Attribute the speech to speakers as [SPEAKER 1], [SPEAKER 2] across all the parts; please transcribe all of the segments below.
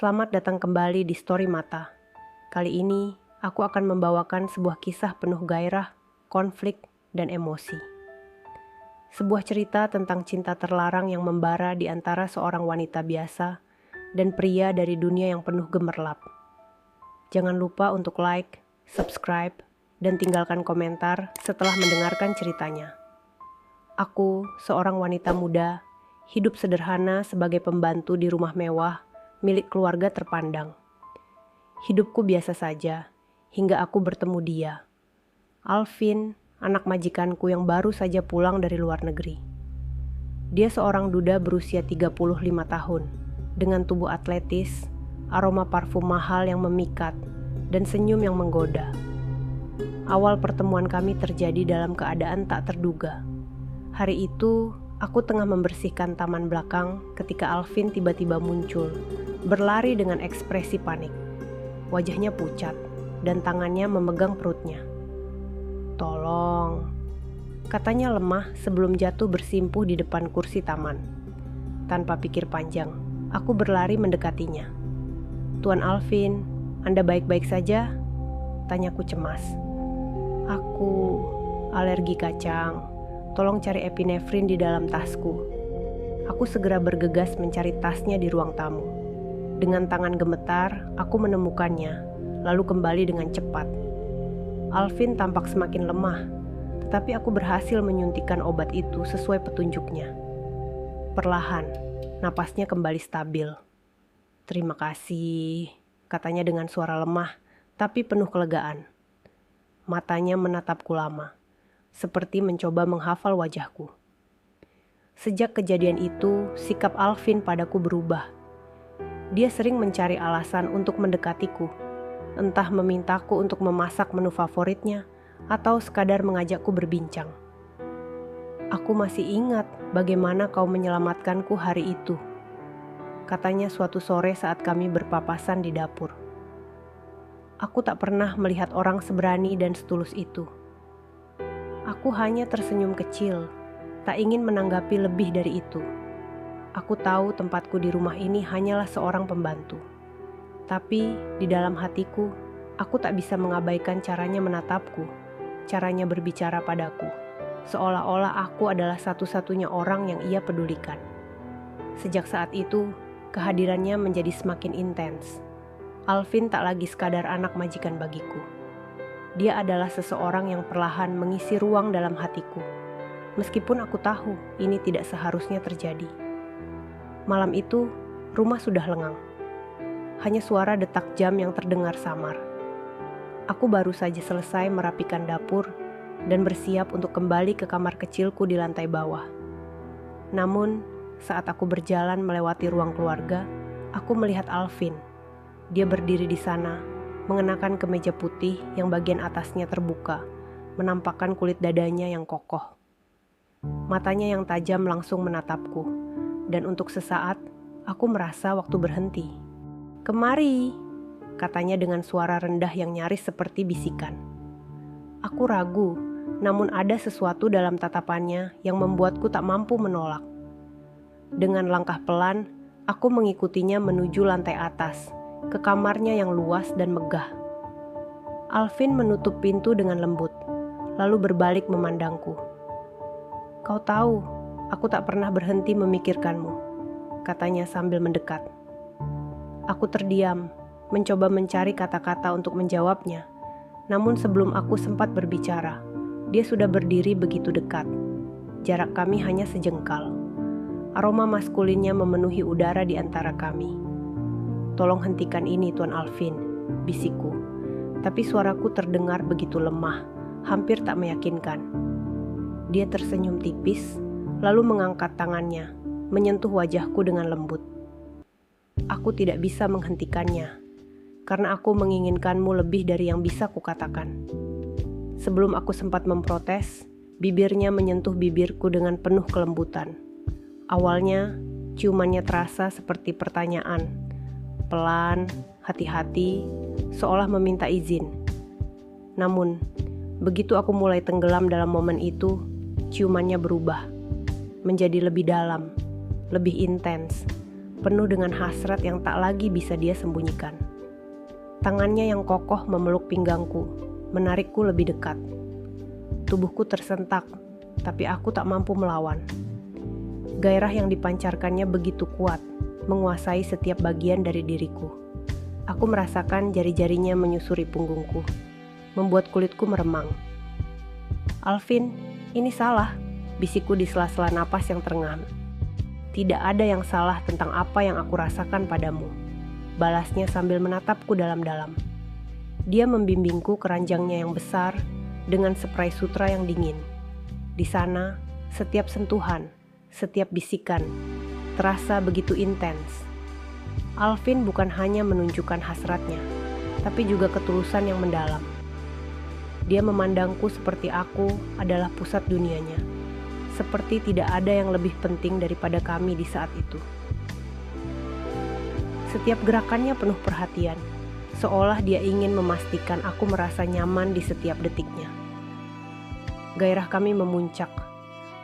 [SPEAKER 1] Selamat datang kembali di Story Mata. Kali ini, aku akan membawakan sebuah kisah penuh gairah, konflik, dan emosi. Sebuah cerita tentang cinta terlarang yang membara di antara seorang wanita biasa dan pria dari dunia yang penuh gemerlap. Jangan lupa untuk like, subscribe, dan tinggalkan komentar setelah mendengarkan ceritanya. Aku, seorang wanita muda, hidup sederhana sebagai pembantu di rumah mewah milik keluarga terpandang. Hidupku biasa saja, hingga aku bertemu dia. Alvin, anak majikanku yang baru saja pulang dari luar negeri. Dia seorang duda berusia 35 tahun, dengan tubuh atletis, aroma parfum mahal yang memikat, dan senyum yang menggoda. Awal pertemuan kami terjadi dalam keadaan tak terduga. Hari itu, aku tengah membersihkan taman belakang ketika Alvin tiba-tiba muncul, berlari dengan ekspresi panik. Wajahnya pucat dan tangannya memegang perutnya. "Tolong," katanya lemah sebelum jatuh bersimpuh di depan kursi taman. Tanpa pikir panjang, aku berlari mendekatinya. "Tuan Alvin, Anda baik-baik saja?" tanyaku cemas. "Aku alergi kacang. Tolong cari epinefrin di dalam tasku." Aku segera bergegas mencari tasnya di ruang tamu. Dengan tangan gemetar, aku menemukannya, lalu kembali dengan cepat. Alvin tampak semakin lemah, tetapi aku berhasil menyuntikkan obat itu sesuai petunjuknya. Perlahan, napasnya kembali stabil. "Terima kasih," katanya dengan suara lemah, tapi penuh kelegaan. Matanya menatapku lama, seperti mencoba menghafal wajahku. Sejak kejadian itu, sikap Alvin padaku berubah. Dia sering mencari alasan untuk mendekatiku, entah memintaku untuk memasak menu favoritnya, atau sekadar mengajakku berbincang. "Aku masih ingat bagaimana kau menyelamatkanku hari itu," katanya suatu sore saat kami berpapasan di dapur. Aku tak pernah melihat orang seberani dan setulus itu. Aku hanya tersenyum kecil, tak ingin menanggapi lebih dari itu. Aku tahu tempatku di rumah ini hanyalah seorang pembantu. Tapi di dalam hatiku, aku tak bisa mengabaikan caranya menatapku, caranya berbicara padaku, seolah-olah aku adalah satu-satunya orang yang ia pedulikan. Sejak saat itu, kehadirannya menjadi semakin intens. Alvin tak lagi sekadar anak majikan bagiku. Dia adalah seseorang yang perlahan mengisi ruang dalam hatiku, meskipun aku tahu ini tidak seharusnya terjadi. Malam itu, rumah sudah lengang. Hanya suara detak jam yang terdengar samar. Aku baru saja selesai merapikan dapur dan bersiap untuk kembali ke kamar kecilku di lantai bawah. Namun, saat aku berjalan melewati ruang keluarga, aku melihat Alvin. Dia berdiri di sana, mengenakan kemeja putih yang bagian atasnya terbuka, menampakkan kulit dadanya yang kokoh. Matanya yang tajam langsung menatapku. Dan untuk sesaat, aku merasa waktu berhenti. "Kemari," katanya dengan suara rendah yang nyaris seperti bisikan. Aku ragu, namun ada sesuatu dalam tatapannya yang membuatku tak mampu menolak. Dengan langkah pelan, aku mengikutinya menuju lantai atas, ke kamarnya yang luas dan megah. Alvin menutup pintu dengan lembut, lalu berbalik memandangku. "Kau tahu, aku tak pernah berhenti memikirkanmu," katanya sambil mendekat. Aku terdiam, mencoba mencari kata-kata untuk menjawabnya. Namun sebelum aku sempat berbicara, dia sudah berdiri begitu dekat. Jarak kami hanya sejengkal. Aroma maskulinnya memenuhi udara di antara kami. "Tolong hentikan ini, Tuan Alvin," bisikku. Tapi suaraku terdengar begitu lemah, hampir tak meyakinkan. Dia tersenyum tipis, lalu mengangkat tangannya, menyentuh wajahku dengan lembut. "Aku tidak bisa menghentikannya, karena aku menginginkanmu lebih dari yang bisa kukatakan." Sebelum aku sempat memprotes, bibirnya menyentuh bibirku dengan penuh kelembutan. Awalnya, ciumannya terasa seperti pertanyaan, pelan, hati-hati, seolah meminta izin. Namun, begitu aku mulai tenggelam dalam momen itu, ciumannya berubah menjadi lebih dalam, lebih intens, penuh dengan hasrat yang tak lagi bisa dia sembunyikan. Tangannya yang kokoh memeluk pinggangku, menarikku lebih dekat. Tubuhku tersentak, tapi aku tak mampu melawan. Gairah yang dipancarkannya begitu kuat, menguasai setiap bagian dari diriku. Aku merasakan jari-jarinya menyusuri punggungku, membuat kulitku meremang. "Alvin, ini salah," bisikku di sela-sela napas yang terengah. "Tidak ada yang salah tentang apa yang aku rasakan padamu," balasnya sambil menatapku dalam-dalam. Dia membimbingku ke ranjangnya yang besar dengan spray sutra yang dingin. Di sana, setiap sentuhan, setiap bisikan, terasa begitu intens. Alvin bukan hanya menunjukkan hasratnya, tapi juga ketulusan yang mendalam. Dia memandangku seperti aku adalah pusat dunianya, seperti tidak ada yang lebih penting daripada kami di saat itu. Setiap gerakannya penuh perhatian, seolah dia ingin memastikan aku merasa nyaman di setiap detiknya. Gairah kami memuncak,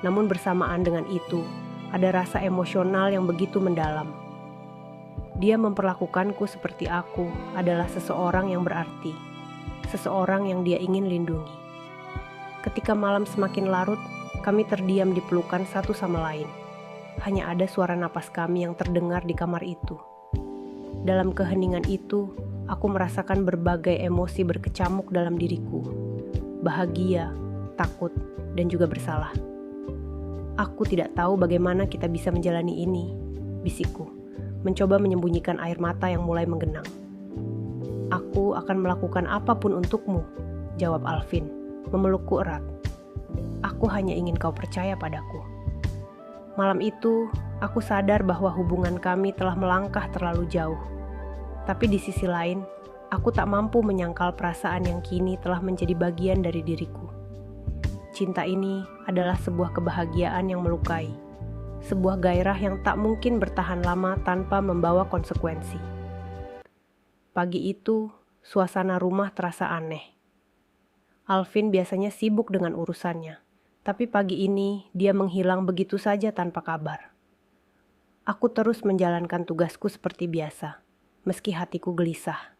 [SPEAKER 1] namun bersamaan dengan itu, ada rasa emosional yang begitu mendalam. Dia memperlakukanku seperti aku adalah seseorang yang berarti, seseorang yang dia ingin lindungi. Ketika malam semakin larut, kami terdiam di pelukan satu sama lain. Hanya ada suara napas kami yang terdengar di kamar itu. Dalam keheningan itu, aku merasakan berbagai emosi berkecamuk dalam diriku. Bahagia, takut, dan juga bersalah. "Aku tidak tahu bagaimana kita bisa menjalani ini," bisikku, mencoba menyembunyikan air mata yang mulai menggenang. "Aku akan melakukan apapun untukmu," jawab Alvin, memelukku erat. "Aku hanya ingin kau percaya padaku." Malam itu, aku sadar bahwa hubungan kami telah melangkah terlalu jauh. Tapi di sisi lain, aku tak mampu menyangkal perasaan yang kini telah menjadi bagian dari diriku. Cinta ini adalah sebuah kebahagiaan yang melukai, sebuah gairah yang tak mungkin bertahan lama tanpa membawa konsekuensi. Pagi itu, suasana rumah terasa aneh. Alvin biasanya sibuk dengan urusannya, tapi pagi ini dia menghilang begitu saja tanpa kabar. Aku terus menjalankan tugasku seperti biasa, meski hatiku gelisah.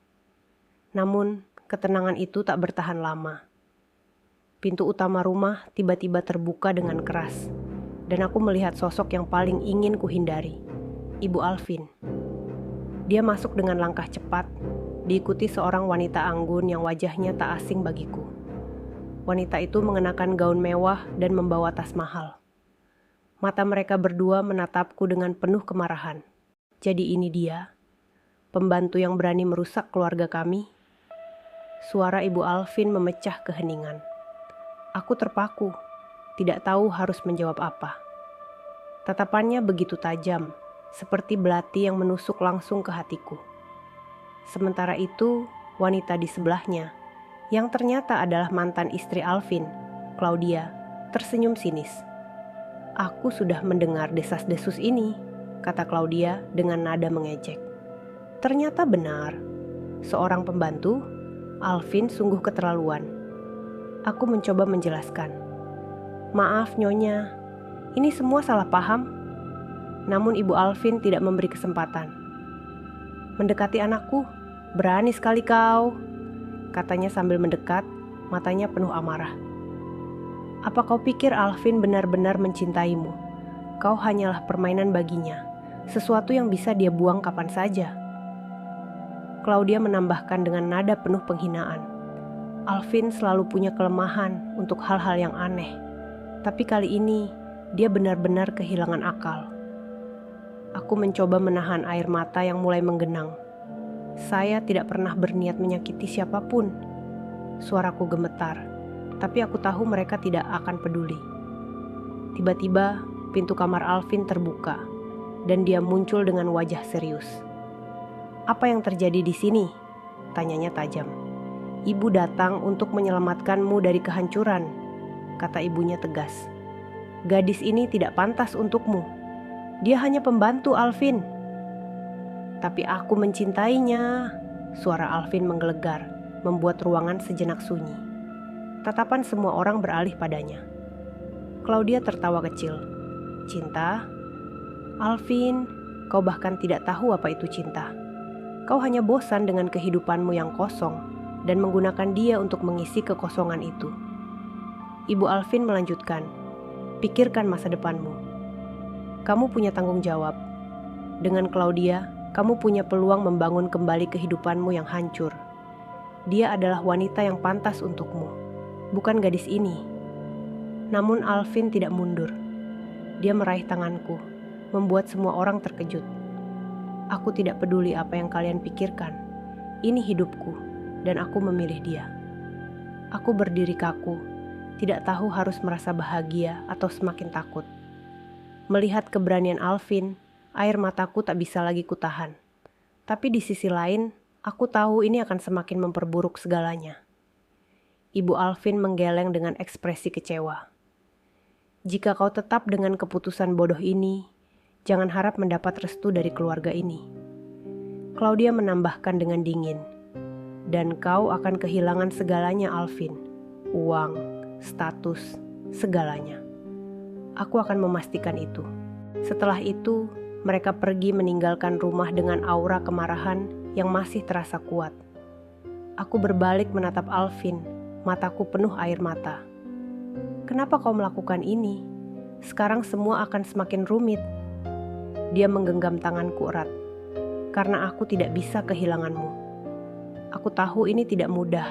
[SPEAKER 1] Namun, ketenangan itu tak bertahan lama. Pintu utama rumah tiba-tiba terbuka dengan keras, dan aku melihat sosok yang paling ingin kuhindari, Ibu Alvin. Dia masuk dengan langkah cepat, diikuti seorang wanita anggun yang wajahnya tak asing bagiku. Wanita itu mengenakan gaun mewah dan membawa tas mahal. Mata mereka berdua menatapku dengan penuh kemarahan. Jadi ini dia, pembantu yang berani merusak keluarga kami? Suara Ibu Alvin memecah keheningan. Aku terpaku, tidak tahu harus menjawab apa. Tatapannya begitu tajam, seperti belati yang menusuk langsung ke hatiku. Sementara itu, wanita di sebelahnya, yang ternyata adalah mantan istri Alvin, Claudia, tersenyum sinis. "Aku sudah mendengar desas-desus ini," kata Claudia dengan nada mengejek. Ternyata benar, seorang pembantu, Alvin sungguh keterlaluan. Aku mencoba menjelaskan. "Maaf Nyonya, ini semua salah paham." Namun Ibu Alvin tidak memberi kesempatan. "Mendekati anakku, berani sekali kau," katanya sambil mendekat, matanya penuh amarah. "Apa kau pikir Alvin benar-benar mencintaimu? Kau hanyalah permainan baginya, sesuatu yang bisa dia buang kapan saja." Claudia menambahkan dengan nada penuh penghinaan. "Alvin selalu punya kelemahan untuk hal-hal yang aneh, tapi kali ini dia benar-benar kehilangan akal." Aku mencoba menahan air mata yang mulai menggenang. Saya tidak pernah berniat menyakiti siapapun. Suaraku gemetar, tapi aku tahu mereka tidak akan peduli. Tiba-tiba, pintu kamar Alvin terbuka, dan dia muncul dengan wajah serius. "Apa yang terjadi di sini?" tanyanya tajam. "Ibu datang untuk menyelamatkanmu dari kehancuran," kata ibunya tegas. "Gadis ini tidak pantas untukmu. Dia hanya pembantu Alvin." "Tapi aku mencintainya," suara Alvin menggelegar, membuat ruangan sejenak sunyi. Tatapan semua orang beralih padanya. Claudia tertawa kecil. "Cinta? Alvin, Kau bahkan tidak tahu apa itu cinta. Kau hanya bosan dengan kehidupanmu yang kosong dan menggunakan dia untuk mengisi kekosongan itu. Ibu Alvin melanjutkan, pikirkan masa depanmu. Kamu punya tanggung jawab. Dengan Claudia, kamu punya peluang membangun kembali kehidupanmu yang hancur. Dia adalah wanita yang pantas untukmu, bukan gadis ini. Namun Alvin tidak mundur. Dia meraih tanganku, membuat semua orang terkejut. Aku tidak peduli apa yang kalian pikirkan. Ini hidupku, dan aku memilih dia. Aku berdiri kaku, tidak tahu harus merasa bahagia atau semakin takut. Melihat keberanian Alvin, air mataku tak bisa lagi kutahan. Tapi di sisi lain, aku tahu ini akan semakin memperburuk segalanya. Ibu Alvin menggeleng dengan ekspresi kecewa. Jika kau tetap dengan keputusan bodoh ini, jangan harap mendapat restu dari keluarga ini. Claudia menambahkan dengan dingin. Dan kau akan kehilangan segalanya, Alvin. Uang, status, segalanya. Aku akan memastikan itu. Setelah itu, mereka pergi meninggalkan rumah dengan aura kemarahan yang masih terasa kuat. Aku berbalik menatap Alvin, mataku penuh air mata. Kenapa kau melakukan ini? Sekarang semua akan semakin rumit. Dia menggenggam tanganku erat. Karena aku tidak bisa kehilanganmu. Aku tahu ini tidak mudah,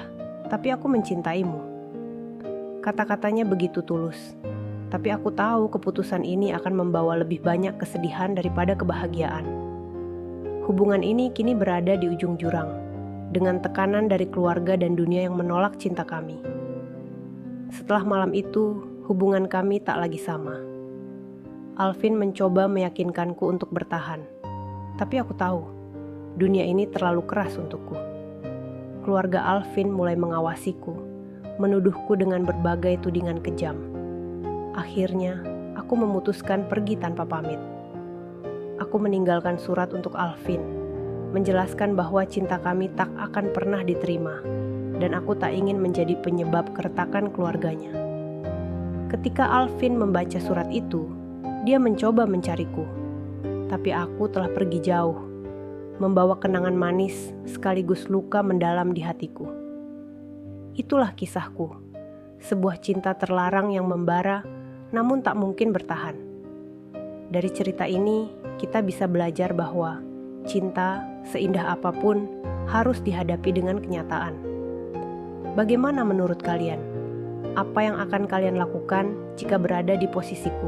[SPEAKER 1] tapi aku mencintaimu. Kata-katanya begitu tulus. Tapi aku tahu keputusan ini akan membawa lebih banyak kesedihan daripada kebahagiaan. Hubungan ini kini berada di ujung jurang, dengan tekanan dari keluarga dan dunia yang menolak cinta kami. Setelah malam itu, hubungan kami tak lagi sama. Alvin mencoba meyakinkanku untuk bertahan. Tapi aku tahu, dunia ini terlalu keras untukku. Keluarga Alvin mulai mengawasiku, menuduhku dengan berbagai tudingan kejam. Akhirnya, aku memutuskan pergi tanpa pamit. Aku meninggalkan surat untuk Alvin, menjelaskan bahwa cinta kami tak akan pernah diterima, dan aku tak ingin menjadi penyebab keretakan keluarganya. Ketika Alvin membaca surat itu, dia mencoba mencariku, tapi aku telah pergi jauh, membawa kenangan manis sekaligus luka mendalam di hatiku. Itulah kisahku, sebuah cinta terlarang yang membara, namun tak mungkin bertahan. Dari cerita ini, kita bisa belajar bahwa cinta, seindah apapun, harus dihadapi dengan kenyataan. Bagaimana menurut kalian? Apa yang akan kalian lakukan jika berada di posisiku?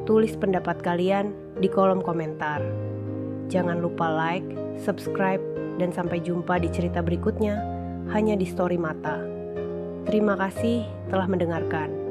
[SPEAKER 1] Tulis pendapat kalian di kolom komentar. Jangan lupa like, subscribe, dan sampai jumpa di cerita berikutnya hanya di Story Mata. Terima kasih telah mendengarkan.